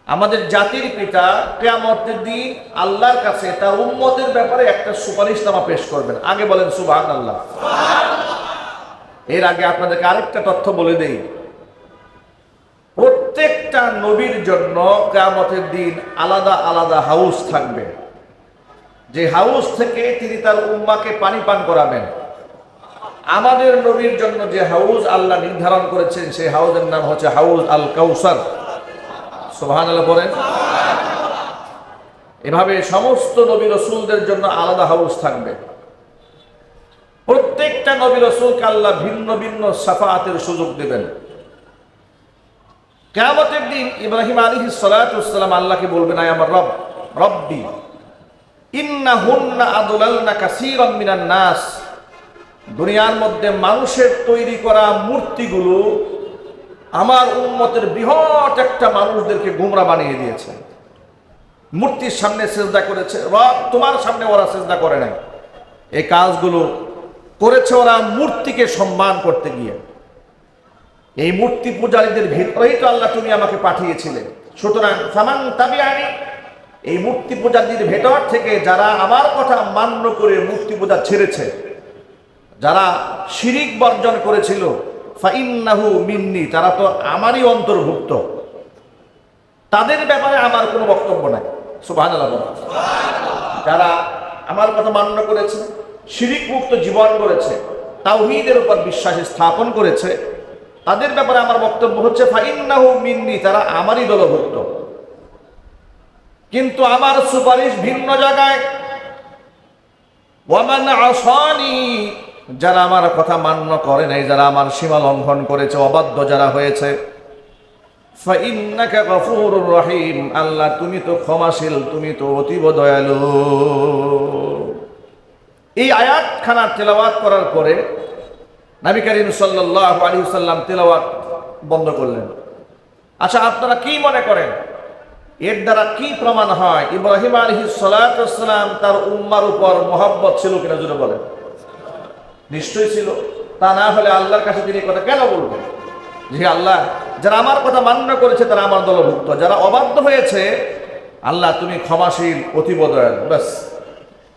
আমাদের জাতির পিতা কিয়ামতের দিন আল্লাহর কাছে তার উম্মতের ব্যাপারে একটা সুপারিশনামা পেশ করবেন। আগে বলেন সুবহানাল্লাহ। এর আগে আপনাদেরকে আরেকটা তথ্য বলে দেই, প্রত্যেকটা নবীর জন্য কিয়ামতের দিন আলাদা আলাদা হাউস থাকবে, যে হাউস থেকে তিনি তার উম্মাকে পানি পান করাবেন। আমাদের নবীর জন্য যে হাউস আল্লাহ নির্ধারণ করেছেন সেই হাউসের নাম হচ্ছে হাউস আল কাউসার। সুবহানাল্লাহ বলেন। এভাবে সমস্ত নবী রাসূলদের জন্য আলাদা হাউস থাকবে। প্রত্যেকটা নবী রাসূলকে আল্লাহ ভিন্ন ভিন্ন শাফাআতের সুযোগ দেবেন। কিয়ামতের দিন ইব্রাহিম আলাইহিস সালাতু ওয়াস সালাম আল্লাহকে বলবেন, আয় আমার রব, রব্বি ইন্নাহুন্না আদলালনা কাসীরাম মিনান নাস। দুনিয়ার মধ্যে মানুষের তৈরি করা মূর্তিগুলো আমার উম্মতের বৃহৎ একটা মানুষদেরকে গোমরা বানিয়ে দিয়েছে। মূর্তির সামনে সিজদা করেছে, রব তোমার সামনে ওরা সিজদা করে নাই। এই কাজগুলো করেছে ওরা মূর্তিকে সম্মান করতে গিয়ে। এই মূর্তি পূজারীদের ভিতরেই তো আল্লাহ তুমি আমাকে পাঠিয়েছিলে। সুতরাং ফামান তাবিআনি, এই মূর্তি পূজারীদের ভেতর থেকে যারা আমার কথা মান্য করে মূর্তি পূজা ছেড়েছে, যারা শিরিক বর্জন করেছিল, ফাইন্নাহু মিন্নি, তারা তো আমারই অন্তর্ভুক্ত। তাদের ব্যাপারে আমার কোনো বক্তব্য নাই। সুবহানাল্লাহ। যারা আমার কথা মান্য করেছে, শিরিক মুক্ত জীবন করেছে, তাওহীদের উপর বিশ্বাস স্থাপন করেছে, তাদের ব্যাপারে আমার বক্তব্য হচ্ছে ফাইন্নাহু মিন্নি, তারা আমারই দলভুক্ত। কিন্তু আমার সুপারিশ ভিন্ন জায়গায়। ওয়ামান আসানি, যারা আমার কথা মান্য করে নাই, যারা আমার সীমা লঙ্ঘন করেছে, অবাধ্য যারা হয়েছে, ফাইন্নাকা গফুরুর রহিম, আল্লাহ তুমি তো ক্ষমাশীল, তুমি তো অতীব দয়ালু। এই আয়াতখানা তেলাওয়াত করার পরে নবী করিম সাল্লাল্লাহু আলাইহি ওয়াসাল্লাম তেলাওয়াত বন্ধ করলেন। আচ্ছা, আপনারা কি মনে করেন এর দ্বারা কি প্রমাণ হয় ইব্রাহিম আলাইহিস সালাতু ওয়াস সালাম তার উম্মার উপর মহব্বত ছিল কিনা? জোরে বলেন। নিশ্চয়ই ছিল। তা না হলে আল্লাহর কাছে তিনি কথা কেন বলবেন যে আল্লাহ যারা আমার কথা মান্য করেছে তারা আমার দলভুক্ত, যারা অবাধ্য হয়েছে আল্লাহ তুমি ক্ষমাশীল, অতীব দয়ালু। ব্যাস,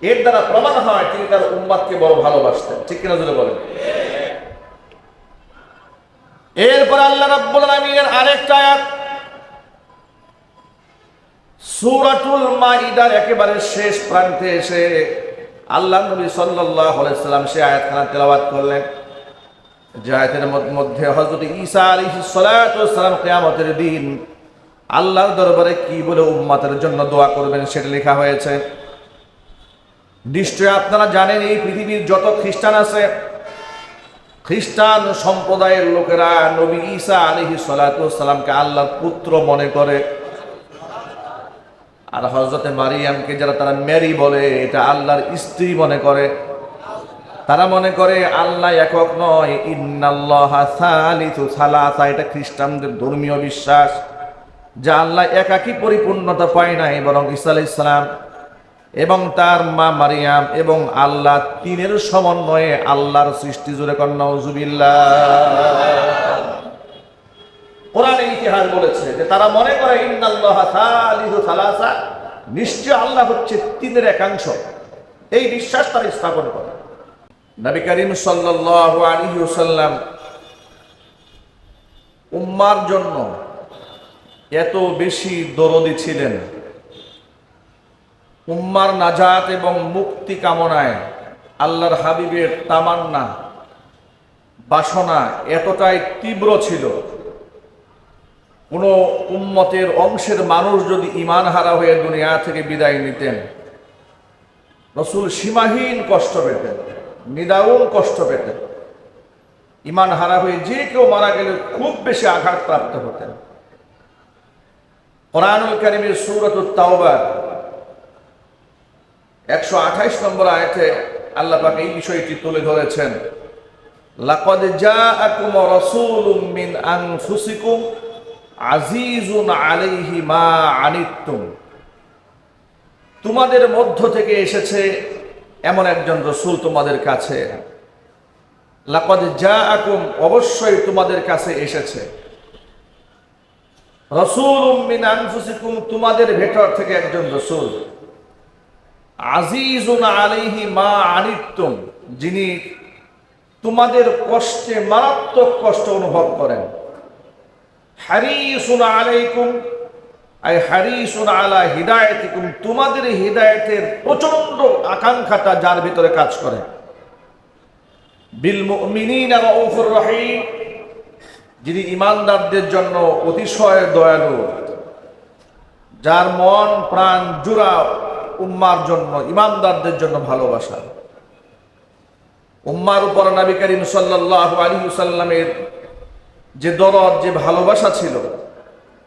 এর দ্বারা প্রমাণ হয় তিনি তার উম্মাতকে বড় ভালোবাসতেন। ঠিক কিনা? জোরে বলেন। এরপর আল্লাহ রাব্বুল আলামিনের আরেকটা আয়াত সূরাতুল মাইদার একেবারে শেষ প্রান্তে এসে আল্লাহ নবী সাল্লাল্লাহু আলাইহি সাল্লাম সে আয়াতখানা তেলাওয়াত করলেন, যে আয়াতের মধ্যে হযরত ঈসা আলাইহিস সালাতু ওয়াস সালাম কিয়ামতের দিন আল্লাহর দরবারে কি বলে উম্মতের জন্য দোয়া করবেন সেটা লেখা হয়েছে। নিশ্চয়ই আপনারা জানেন এই পৃথিবীর যত খ্রিস্টান আছে, খ্রিস্টান সম্প্রদায়ের লোকেরা নবী ঈসা আলাইহিস সালাতু ওয়াস সালামকে আল্লাহর পুত্র মনে করে, আর হযরতে মারিয়ামকে যারা তারা মেরি বলে, এটা আল্লাহর স্ত্রী মনে করে। তারা মনে করে আল্লাহ একক নয়, ইন্নাল্লাহা সালিসু সালাসা, এটা খ্রিস্টানদের ধর্মীয় বিশ্বাস যে আল্লাহ একাকী পরিপূর্ণতা পায় নাই, বরং ঈসা আলাইহিস সালাম এবং তার মা মারিয়াম এবং আল্লাহ তিনের সমন্বয়ে আল্লাহর সৃষ্টি। জোরে কর নাউজুবিল্লাহ। কোরআনের ইতিহাস বলেছে যে তারা মনে করে ইন্নাল্লাহা সালিসু সালাসা, নিশ্চয় আল্লাহ হচ্ছে তিনের একাংশ। এই বিশ্বাস তারা স্থাপন করে। নবী করিম সাল্লাল্লাহু আলাইহি ওয়াসাল্লাম উম্মার জন্য এত বেশি দরদি ছিলেন, উম্মার নাজাত এবং মুক্তি কামনায় আল্লাহর হাবিবের তামান্না, বাসনা এতটাই তীব্র ছিল, কোন উম্মতের অংশের মানুষ যদি ঈমান হারা হয়ে দুনিয়া থেকে বিদায় নিতেন, রাসূল সীমাহীন কষ্ট পেতেন, নিদারুণ কষ্ট পেতেন। ঈমান হারা হয়ে যে কেউ মারা গেলে খুব বেশি আঘাতপ্রাপ্ত হতেন। কোরআনুল কারীমের সূরাতুত তাওবা 128 নম্বর আয়াতে আল্লাহ পাক এই বিষয়টি তুলে ধরেছেন, লাকাদ জাআকুম রাসূলুম মিন আনফুসিকুম আজিজুন আলাইহি মা আনিতুম, তোমাদের মধ্য থেকে এসেছে এমন একজন রাসূল তোমাদের কাছে। লাকাদ জাআকুম, অবশ্যই তোমাদের কাছে এসেছে, রাসূলুম মিন আনফুসিকুম, তোমাদের ভেতর থেকে একজন রাসূল। আজিজুন আলাইহি মা আনিতুম, যিনি তোমাদের কষ্টে মারাত্মক কষ্ট অনুভব করেন। হারিসুন আলাইকুম আই হারিসুন আলা হিদায়াতিকুম, তোমাদের হিদায়াতের প্রচন্ড আকাঙ্ক্ষাটা যার ভিতরে কাজ করে। বিল মুমিনিনা রাউফুর রহিম, যিনি ইমানদারদের জন্য অতিশয় দয়ালু, যার মন প্রাণ জুড়া উম্মার জন্য, ইমানদারদের জন্য ভালোবাসা। উম্মার উপর নবী করিম সাল্লাল্লাহু আলাইহি ওয়াসাল্লামের যে দরদ, যে ভালোবাসা ছিল,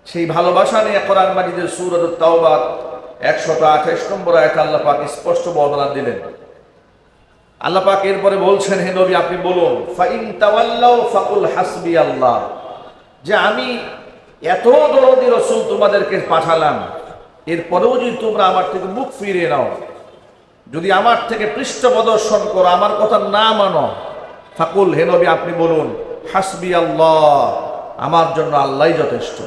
সেই ভালোবাসা নিয়ে কোরআন মাজিদের সূরাতুত তাওবা 128 নম্বর আয়াতে আল্লাহ পাক স্পষ্ট বর্ণনা দিলেন। আল্লাহ পাক এরপরে বলছেন, হে নবী আপনি বলুন, ফাইন তাওয়াল্লাউ ফাকুল হাসবি আল্লাহ, যে আমি এত দরদি রাসূল তোমাদেরকে পাঠালাম, এরপরেও যদি তোমরা আমার থেকে মুখ ফিরিয়ে নাও, যদি আমার থেকে পৃষ্ঠ প্রদর্শন করো, আমার কথা না মানো, ফাকুল, হে নবী আপনি বলুন, হাসবি আল্লাহ, আমার জন্য আল্লাহই যথেষ্ট।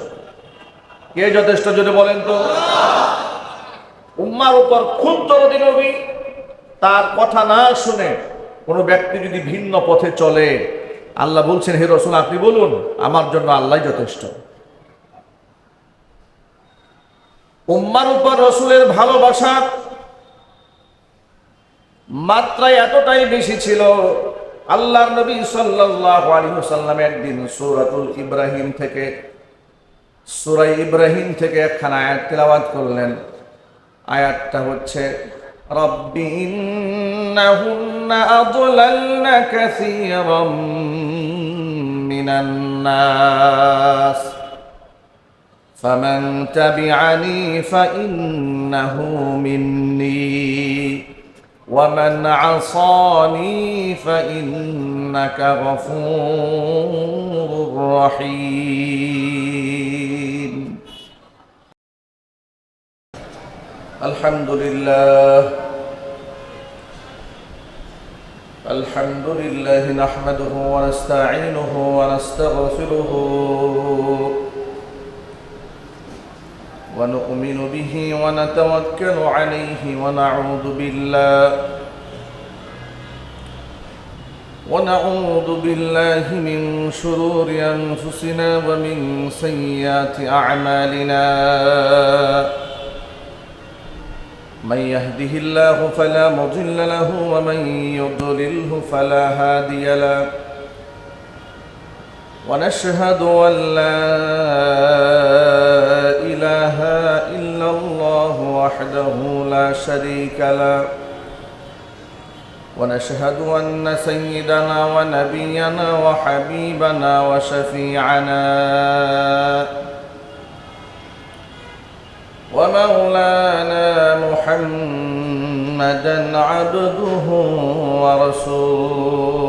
কে যথেষ্ট যদি বলেন তো? উম্মার উপর খুব দরদি নবী, তার কথা না শুনে কোনো ব্যক্তি যদি ভিন্ন পথে চলে, আল্লাহ বলছেন, হে রাসূল আপনি বলুন, আমার জন্য আল্লাহই যথেষ্ট। উম্মার উপর রাসূলের ভালোবাসা মাত্রা এতটাই বেশি ছিল, আল্লাহর নবী সাল্লাল্লাহু আলাইহি ওয়াসাল্লাম একদিন সূরা ইব্রাহিম থেকে একখানা আয়াত তেলাওয়াত করলেন। আয়াতটা হচ্ছে, রব্বি ইন্নাহুন্না আযলালনা কাসীরাম মিনান নাস ফামান তাবিআনি ফাইন্নাহু মিন্নী ومن عصاني فإنك غفور رحيم الحمد لله نحمده ونستعينه ونستغفره ونؤمن به ونتوكل عليه ونعوذ بالله من شرور أنفسنا ومن سيئات أعمالنا. من يهده الله فلا مضل له ومن يضلله فلا هادي له. ونشهد أن لا إله إلا الله وحده لا شريك له. ونشهد أن سيدنا ونبينا وحبيبنا وشفيعنا ومولانا محمدا عبده ورسوله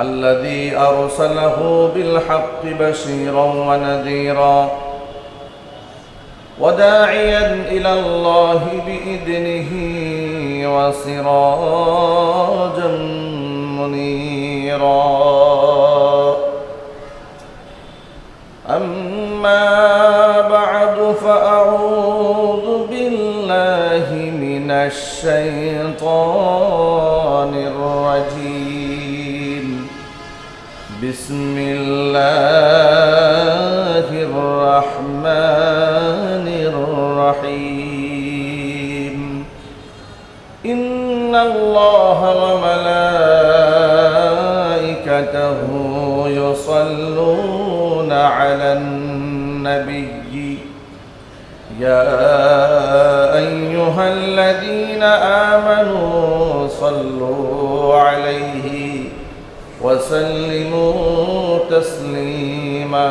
الذي أرسله بالحق بشيرا ونذيرا وداعيا إلى الله بإذنه وسراجا منيرا. أما بعد فأعوذ بالله من الشيطان الرجيم. بسم الله الرحمن الرحيم. إن الله وملائكته يصلون على النبي يا أيها الذين آمنوا صلوا عليه وسلموا تسليما.